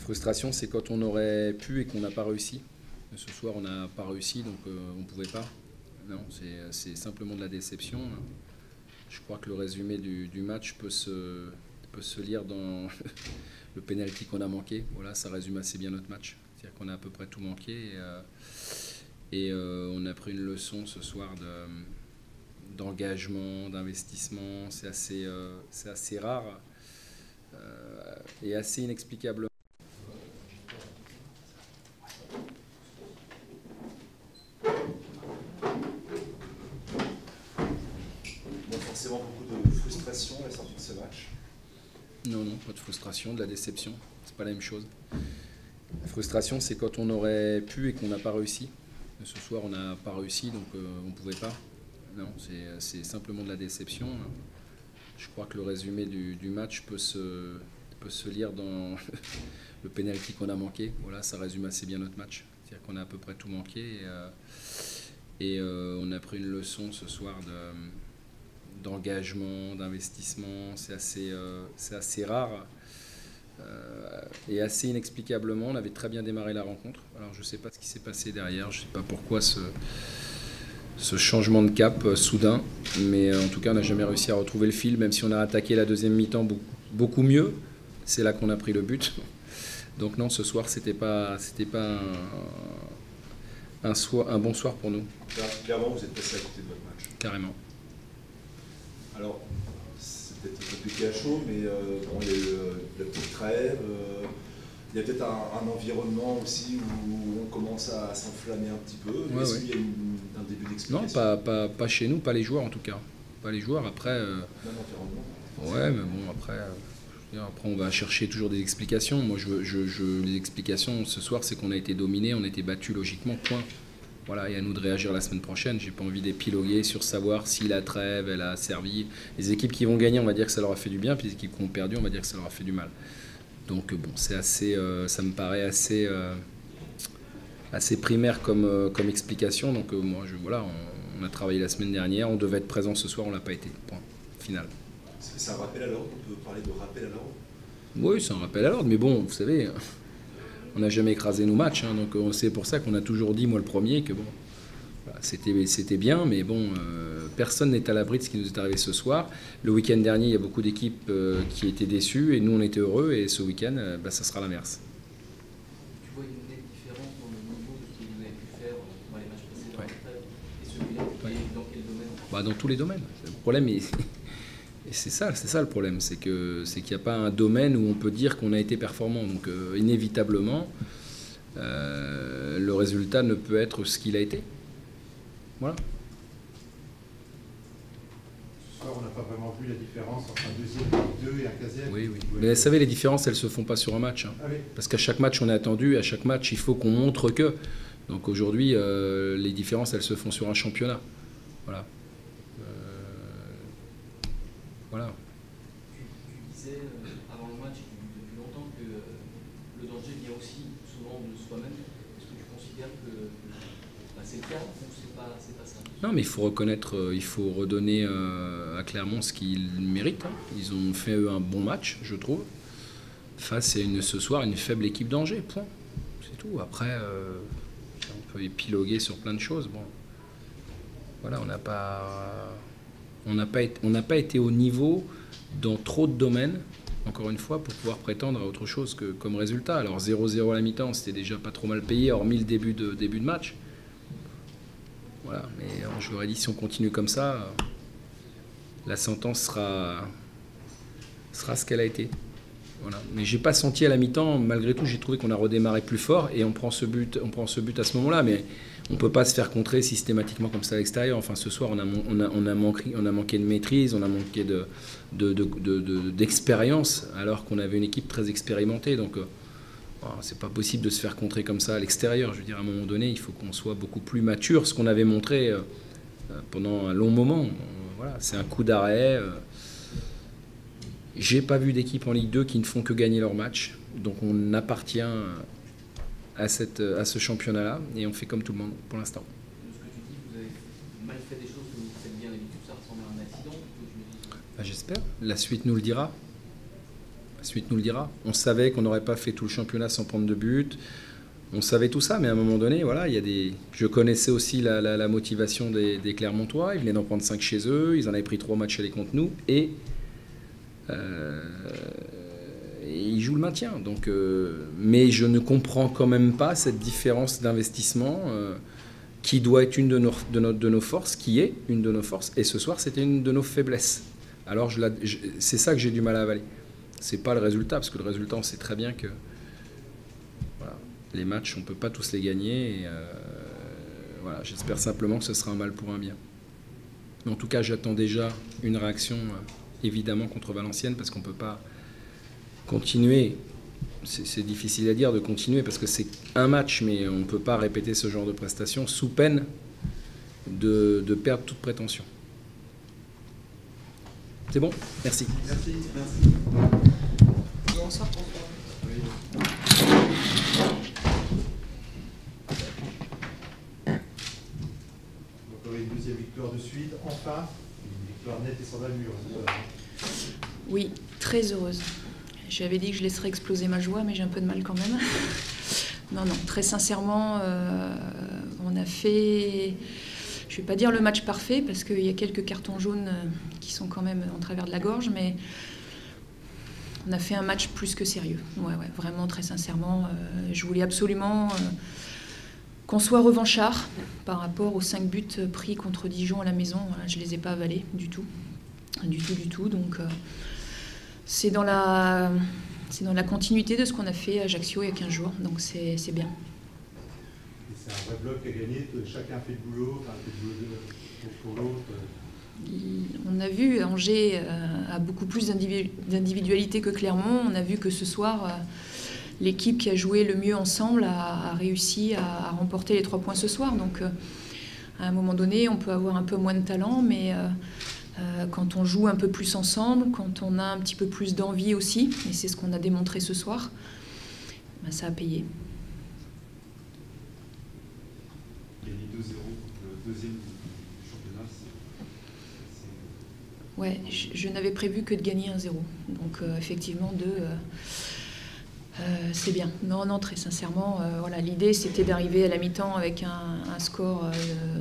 Frustration, c'est quand on aurait pu et qu'on n'a pas réussi. Ce soir, on n'a pas réussi, donc on ne pouvait pas. Non, c'est simplement de la déception. Je crois que le résumé du match peut se lire dans le penalty qu'on a manqué. Voilà, ça résume assez bien notre match. C'est-à-dire qu'on a à peu près tout manqué et on a pris une leçon ce soir d'engagement, d'investissement. C'est assez rare et assez inexplicable. Forcément beaucoup de frustration à la sortie de ce match. Non, pas de frustration, de la déception. C'est pas la même chose. La frustration, c'est quand on aurait pu et qu'on n'a pas réussi. Ce soir, on n'a pas réussi, donc on ne pouvait pas. Non, c'est simplement de la déception. Je crois que le résumé du match peut se lire dans le penalty qu'on a manqué. Voilà, ça résume assez bien notre match. C'est-à-dire qu'on a à peu près tout manqué et on a pris une leçon ce soir d'engagement, d'investissement. C'est assez rare et assez inexplicablement. On avait très bien démarré la rencontre. Alors je ne sais pas ce qui s'est passé derrière, je ne sais pas pourquoi ce changement de cap soudain, mais en tout cas on n'a jamais réussi à retrouver le fil, même si on a attaqué la deuxième mi-temps beaucoup mieux. C'est là qu'on a pris le but. Donc non, ce soir c'était pas un bon soir pour nous. Clairement, vous êtes passé à côté de votre match. Carrément. Alors, c'est peut-être un peu piqué à chaud, mais bon, il y a eu la petite trêve. Il y a peut-être un environnement aussi où on commence à s'enflammer un petit peu. Est-ce qu'il y a un début d'explication? Non, pas chez nous, pas les joueurs en tout cas. Pas les joueurs, après... Même environnement. Ouais, mais bon, après on va chercher toujours des explications. Moi, les explications ce soir, c'est qu'on a été dominé, on a été battu logiquement, point. Voilà, et à nous de réagir la semaine prochaine. J'ai pas envie d'épiloguer sur savoir si la trêve, elle a servi. Les équipes qui vont gagner, on va dire que ça leur a fait du bien, puis les équipes qui ont perdu, on va dire que ça leur a fait du mal. Donc bon, c'est assez, ça me paraît assez primaire comme explication. Donc moi, voilà, on a travaillé la semaine dernière, on devait être présent ce soir, on l'a pas été. Point final. C'est un rappel à l'ordre. On peut parler de rappel à l'ordre? Oui, c'est un rappel à l'ordre, mais bon, vous savez, on n'a jamais écrasé nos matchs, hein, donc c'est pour ça qu'on a toujours dit, moi le premier, que bon, voilà, c'était bien, mais bon, personne n'est à l'abri de ce qui nous est arrivé ce soir. Le week-end dernier, il y a beaucoup d'équipes qui étaient déçues, et nous on était heureux, et ce week-end, ça sera l'inverse. Tu vois une nette différence dans le niveau de ce que vous avez pu faire dans les matchs précédents et celui-là, et dans quel domaine? Dans tous les domaines. Le problème est... Et c'est ça le problème, c'est qu'il n'y a pas un domaine où on peut dire qu'on a été performant. Donc inévitablement, le résultat ne peut être ce qu'il a été. Voilà. Ce soir, on n'a pas vraiment vu la différence entre un deuxième Ligue 2 et un 15e. Oui. Mais vous savez, les différences, elles ne se font pas sur un match. Hein. Ah oui. Parce qu'à chaque match, on est attendu, à chaque match, il faut qu'on montre que. Donc aujourd'hui, les différences, elles se font sur un championnat. Voilà. Voilà. Tu disais avant le match depuis longtemps que le danger vient aussi souvent de soi-même. Est-ce que tu considères que c'est le cas ou c'est pas ça? Non, mais il faut reconnaître, il faut redonner à Clermont ce qu'ils méritent. Hein. Ils ont fait eux un bon match, je trouve, face à ce soir une faible équipe d'Angers. Point. C'est tout. Après, on peut épiloguer sur plein de choses. Bon, voilà, on n'a pas été au niveau dans trop de domaines, encore une fois, pour pouvoir prétendre à autre chose que comme résultat. Alors 0-0 à la mi-temps, c'était déjà pas trop mal payé, hormis le début de match. Voilà, mais je leur ai dit, si on continue comme ça, la sentence sera ce qu'elle a été. Voilà. Mais j'ai pas senti à la mi-temps, malgré tout, j'ai trouvé qu'on a redémarré plus fort et on prend ce but à ce moment-là. Mais on ne peut pas se faire contrer systématiquement comme ça à l'extérieur. Enfin, ce soir, on a manqué de maîtrise, on a manqué d'expérience, alors qu'on avait une équipe très expérimentée. Donc, c'est pas possible de se faire contrer comme ça à l'extérieur. Je veux dire, à un moment donné, il faut qu'on soit beaucoup plus mature, ce qu'on avait montré pendant un long moment. Voilà, c'est un coup d'arrêt. J'ai pas vu d'équipe en Ligue 2 qui ne font que gagner leur match. Donc, on appartient à ce championnat-là et on fait comme tout le monde pour l'instant. De ce que tu dis, vous avez mal fait des choses que vous faites bien d'habitude, ça ressemble à un accident? J'espère. La suite nous le dira. La suite nous le dira. On savait qu'on n'aurait pas fait tout le championnat sans prendre de but. On savait tout ça, mais à un moment donné, voilà, je connaissais aussi la motivation des Clermontois. Ils venaient d'en prendre 5 chez eux. Ils en avaient pris 3 matchs aller contre nous. Et ils jouent le maintien. Donc, mais je ne comprends quand même pas cette différence d'investissement qui doit être une de nos forces, qui est une de nos forces. Et ce soir, c'était une de nos faiblesses. Alors, c'est ça que j'ai du mal à avaler. C'est pas le résultat, parce que le résultat, on sait très bien que voilà, les matchs, on ne peut pas tous les gagner. Et, voilà, j'espère simplement que ce sera un mal pour un bien. Mais en tout cas, j'attends déjà une réaction, évidemment, contre Valenciennes, parce qu'on ne peut pas continuer. C'est difficile à dire de continuer, parce que c'est un match, mais on ne peut pas répéter ce genre de prestations sous peine de perdre toute prétention. C'est bon ? Merci. Merci. Bonsoir. Donc, une deuxième victoire de suite, enfin, une victoire nette et sans allure. Oui, très heureuse. J'avais dit que je laisserais exploser ma joie, mais j'ai un peu de mal quand même. Non, très sincèrement, on a fait, je ne vais pas dire le match parfait, parce qu'il y a quelques cartons jaunes qui sont quand même en travers de la gorge, mais on a fait un match plus que sérieux. Ouais, vraiment, très sincèrement. Je voulais absolument qu'on soit revanchard par rapport aux 5 buts pris contre Dijon à la maison. Je ne les ai pas avalés du tout. Du tout. Donc, c'est dans la continuité de ce qu'on a fait à Ajaccio il y a 15 jours. Donc, c'est bien. Et c'est un vrai bloc qui a gagné. Chacun fait le boulot, pour l'autre. On a vu Angers a beaucoup plus d'individualité que Clermont. On a vu que ce soir, l'équipe qui a joué le mieux ensemble a réussi à remporter les 3 points ce soir. Donc, à un moment donné, on peut avoir un peu moins de talent, mais quand on joue un peu plus ensemble, quand on a un petit peu plus d'envie aussi, et c'est ce qu'on a démontré ce soir, ben ça a payé. Gagner 2-0 contre le deuxième du championnat, c'est... Ouais, je n'avais prévu que de gagner 1-0. Donc effectivement, c'est bien. Non, très sincèrement, voilà, l'idée c'était d'arriver à la mi-temps avec un score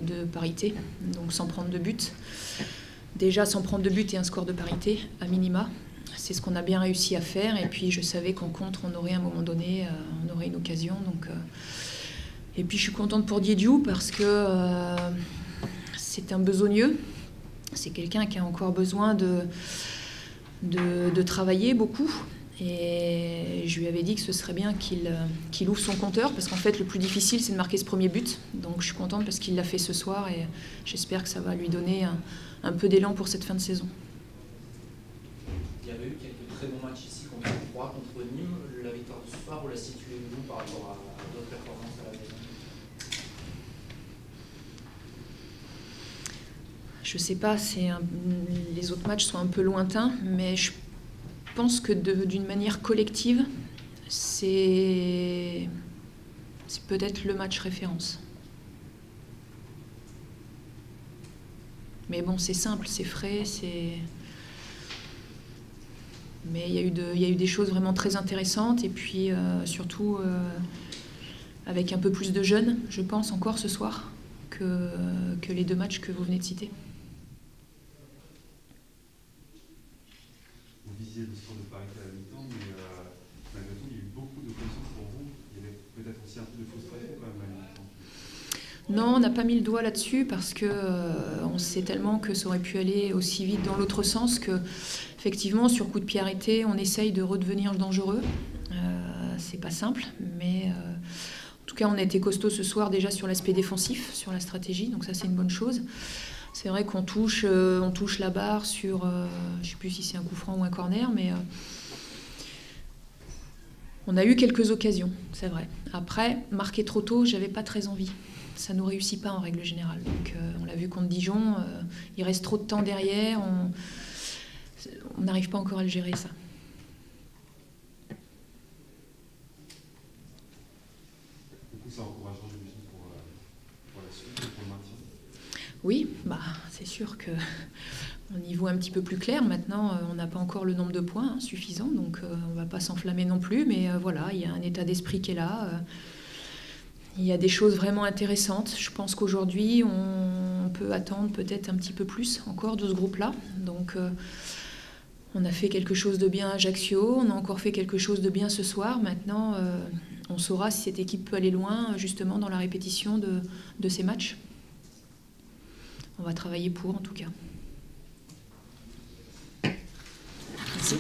de parité, donc sans prendre de but. Déjà sans prendre de but et un score de parité, à minima. C'est ce qu'on a bien réussi à faire. Et puis je savais qu'en contre, on aurait à un moment donné, on aurait une occasion. Donc, et puis je suis contente pour Diédiou parce que c'est un besogneux. C'est quelqu'un qui a encore besoin de travailler beaucoup. Et je lui avais dit que ce serait bien qu'il ouvre son compteur, parce qu'en fait, le plus difficile, c'est de marquer ce premier but. Donc je suis contente parce qu'il l'a fait ce soir et j'espère que ça va lui donner un peu d'élan pour cette fin de saison. Il y avait eu quelques très bons matchs ici contre Troyes, contre Nîmes. La victoire de ce soir, vous la situez-vous par rapport à d'autres performances à la maison? Je sais pas, les autres matchs sont un peu lointains, mais je pense que d'une manière collective, c'est peut-être le match référence. Mais bon, c'est simple, c'est frais, mais il y a eu des choses vraiment très intéressantes, et puis surtout avec un peu plus de jeunes, je pense, encore ce soir, que les 2 matchs que vous venez de citer. Vous visiez le score de parité à la mi-temps, mais malgré tout, il y a eu beaucoup d'occasions pour vous. Il y avait peut-être aussi un peu de frustration quand même à la mi-temps. Non, on n'a pas mis le doigt là-dessus parce que on sait tellement que ça aurait pu aller aussi vite dans l'autre sens que, effectivement, sur coup de pied arrêté, on essaye de redevenir dangereux. C'est pas simple, mais en tout cas, on a été costaud ce soir déjà sur l'aspect défensif, sur la stratégie, donc ça c'est une bonne chose. C'est vrai qu'on touche la barre sur, je ne sais plus si c'est un coup franc ou un corner, mais on a eu quelques occasions, c'est vrai. Après, marquer trop tôt, j'avais pas très envie. Ça ne nous réussit pas en règle générale. Donc, on l'a vu contre Dijon, il reste trop de temps derrière, on n'arrive pas encore à le gérer, ça. Du coup, ça encourageant, j'imagine, pour la suite et pour le maintien. Oui, c'est sûr que on y voit un petit peu plus clair. Maintenant, on n'a pas encore le nombre de points suffisant, donc on ne va pas s'enflammer non plus. Mais voilà, il y a un état d'esprit qui est là. Il y a des choses vraiment intéressantes. Je pense qu'aujourd'hui, on peut attendre peut-être un petit peu plus encore de ce groupe-là. Donc, on a fait quelque chose de bien à Ajaccio, on a encore fait quelque chose de bien ce soir. Maintenant, on saura si cette équipe peut aller loin, justement, dans la répétition de ces matchs. On va travailler pour, en tout cas. Merci.